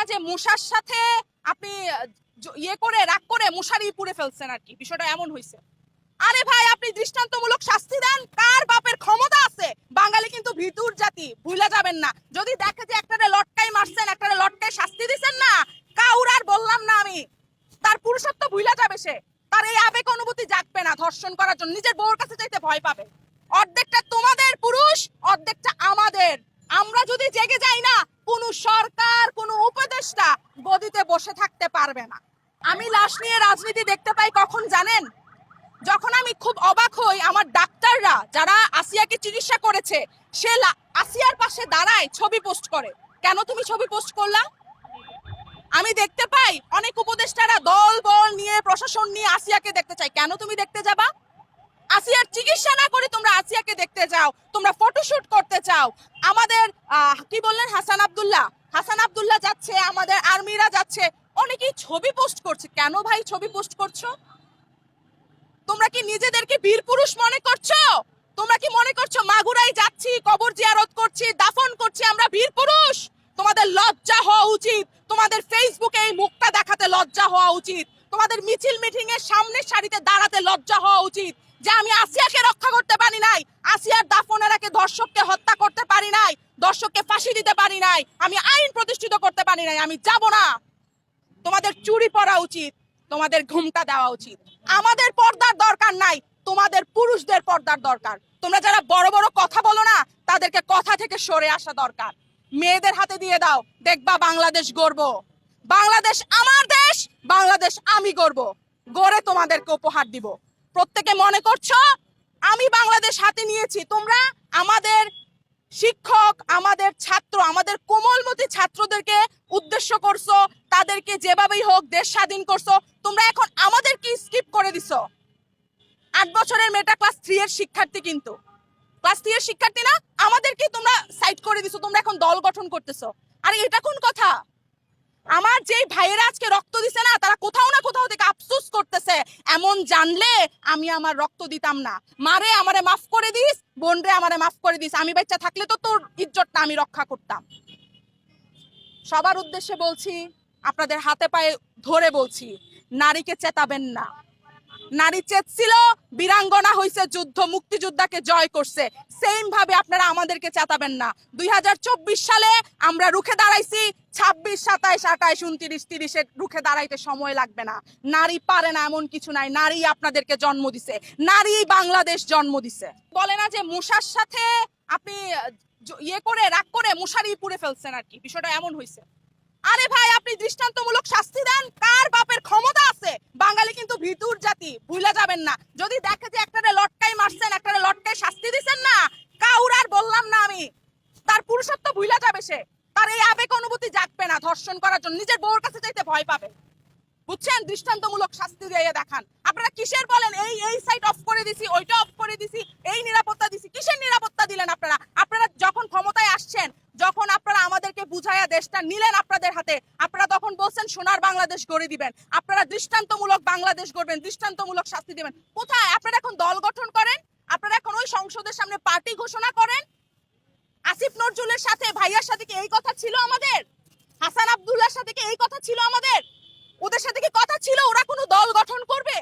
যে মশার সাথে আপনি ইয়ে করে রাগ করে মশারি পুড়ে ফেলছেন আর কি, বিষয়টা এমন হয়েছে। আরে ভাই আপনি দৃষ্টান্তমূলক শাস্তি দেন, কার বাপের ক্ষমতা আছে? বাঙালি কিন্তু ভিতুর জাতি, ভুলে যাবেন না। যদি দেখে যে একটারে লটকাই মারছেন, একটারে লটকাই শাস্তি দিছেন না, কাউর আর বললাম না আমি, তার পুরুষত্ব ভুলে যাবে সে, তার এই আবেগ অনুভূতি জাগবে না ধর্ষণ করার জন্য, নিজের বউর কাছে যাইতে ভয় পাবে। অর্ধেকটা তোমাদের পুরুষ, অর্ধেকটা আমাদের। আমরা যদি জেগে যাই না, কোন সরকার কোন উপদেষ্টা গদিতে বসে থাকতে পারবে না। আমি লাশ নিয়ে রাজনীতি দেখতে পাই কখন জানেন? যখন আমি খুব অবাক হই, আমার ডাক্তাররা যারা আসিয়াকে চিকিৎসা করেছে, সে আসিয়ার পাশে দাঁড়ায় ছবি পোস্ট করে। কেন তুমি ছবি পোস্ট করলা? আমি দেখতে পাই অনেক উপদেষ্টারা দল বল নিয়ে, প্রশাসন নিয়ে আসিয়াকে দেখতে চাই। কেন তুমি দেখতে যাবা? আসিয়ার চিকিৎসা না করে তোমরা আসিয়াকে দেখতে যাও, তোমরা ফটোশুট করতে চাও। আমাদের কি বললেন, হাসান আব্দুল্লাহ যাচ্ছে, আমাদের আর্মিরা যাচ্ছে, অনেকেই ছবি পোস্ট করছে। কেন ভাই ছবি পোস্ট করছো? তোমরা কি নিজেদেরকে বীর পুরুষ মনে করছো? তোমরা কি মনে করছো মাগুরায় যাচ্ছি, কবর জিয়ারত করছি, দাফন করছি, আমরা বীর পুরুষ? তোমাদের লজ্জা হওয়া উচিত। তোমাদের ফেসবুকে এই মুখটা দেখাতে লজ্জা হওয়া উচিত। তোমাদের মিছিল মিটিং এর সামনের সারিতে দাঁড়াতে লজ্জা হওয়া উচিত যে আমি আসিয়াকে রক্ষা করতে পারি নাই, আসিয়ার দাফনের আগে দর্শককে হত্যা করতে পারি নাই, দর্শককে ফাঁসি দিতে পারি নাই, আমি আইন প্রতিষ্ঠিত করতে পারি নাই, আমি যাব না। তোমাদের চুরি পরা উচিত, তোমাদের ঘুমটা দেওয়া উচিত। আমাদের পর্দার দরকার নাই, তোমাদের পুরুষদের পর্দার দরকার। তোমরা যারা বড় বড় কথা বলো না, তাদেরকে কথা থেকে সরে আসা দরকার। মেয়েদের হাতে দিয়ে দাও, দেখবা বাংলাদেশ গড়ব। বাংলাদেশ আমার দেশ, বাংলাদেশ আমি গড়ব, গড়ে তোমাদেরকে উপহার দিব। প্রত্যেকে মনে করছো আমি বাংলাদেশ হাতে নিয়েছি, তোমরা আমাদের শিক্ষক, আমাদের ছাত্র, আমাদের কোমলমতি ছাত্রদেরকে উদ্দেশ্য করছো, তাদেরকে যেভাবেই হোক দেশ স্বাধীন করছো। তোমরা এখন আমাদেরকে স্কিপ করে দিছো। 8 বছরের মেয়েটা ক্লাস 3 এর শিক্ষার্থী, কিন্তু ক্লাস 3 এর শিক্ষার্থী না, আমাদেরকে তোমরা সাইড করে দিছো। তোমরা এখন দল গঠন করতেছো। আরে এটা কোন কথা? আমার যেই ভাইয়েরা আজকে রক্ত দিছে না, তারা কোথাও না কোথাও থেকে আফসোস করতেছে, এমন জানলে আমি আমার রক্ত দিতাম না। মারে আমারে মাফ করে দিস, বোন রে আমারে মাফ করে দিস, আমি বাচ্চা থাকলে তো তোর ইজ্জতটা আমি রক্ষা করতাম। সবার উদ্দেশ্যে বলছি, আপনাদের হাতে পায়ে ধরে বলছি, নারীকে চেতাবেন না। নারী চেতছিল, বীরাঙ্গনা হইছে, যুদ্ধ মুক্তিযোদ্ধাকে জয় করছে। সেম ভাবে আপনারা আমাদেরকে চেতাবেন না। 2024 সালে আমরা রুখে দাঁড়াইছি, 26, 27, 28, 29, 30 রুখে দাঁড়াইতে সময় লাগবে না। নারী পারে না এমন কিছু নাই, নারী আপনাদেরকে জন্ম দিছে, নারী বাংলাদেশ জন্ম দিছে। বলে না যে মশার সাথে আপনি ইয়ে করে রাগ করে মশারি পুড়ে ফেলছেন আর কি, বিষয়টা এমন হয়েছে। আরে ভাই আপনি দৃষ্টান্তমূলক শাস্তি দেন, কার বাপের ক্ষমতা আছে? বাঙালি কিন্তু ভিতুর জাতি, ভুলে যাবেন না। যদি দেখে যে একটারে লটকাই মারছেন, একটারে লটকাই শাস্তি দিছেন না, কাউর আর বললাম না আমি, তার পুরুষত্ব ভুলে যাবে সে, তার এই আবেগ অনুভূতি জাগবে না ধর্ষণ করার জন্য, নিজের বউর কাছে যাইতে ভয় পাবে। বুঝছেন? দৃষ্টান্তমূলক শাস্তি দিয়ে দেখান। আপনারা কিসের বলেন এই এই সাইট অফ করে দিছি, ওইটা অফ করে দিছি, এই নিরাপত্তা দিছি, কিসের নিরাপত্তা দিলেন আপনারা? আপনারা যখন ক্ষমতায় আসছেন, যখন আপনারা আমাদেরকে বুঝাইয়া দেশটা নিলেন আপনাদের হাতে, আপনারা তখন বলছেন সোনার বাংলাদেশ গড়ে দিবেন, আপনারা দৃষ্টান্তমূলক বাংলাদেশ গড়বেন, দৃষ্টান্তমূলক শাস্তি দিবেন। কোথায়? আপনারা এখন দল গঠন করেন, আপনারা এখন ওই সংসদের সামনে পার্টি ঘোষণা করেন। আসিফ নজরুলের সাথে, ভাইয়ার সাথে কি এই কথা ছিল আমাদের? হাসান আব্দুল্লাহর সাথে কি এই কথা ছিল আমাদের? ওদের সাথে কি কথা ছিল ওরা কোনো দল গঠন করবে?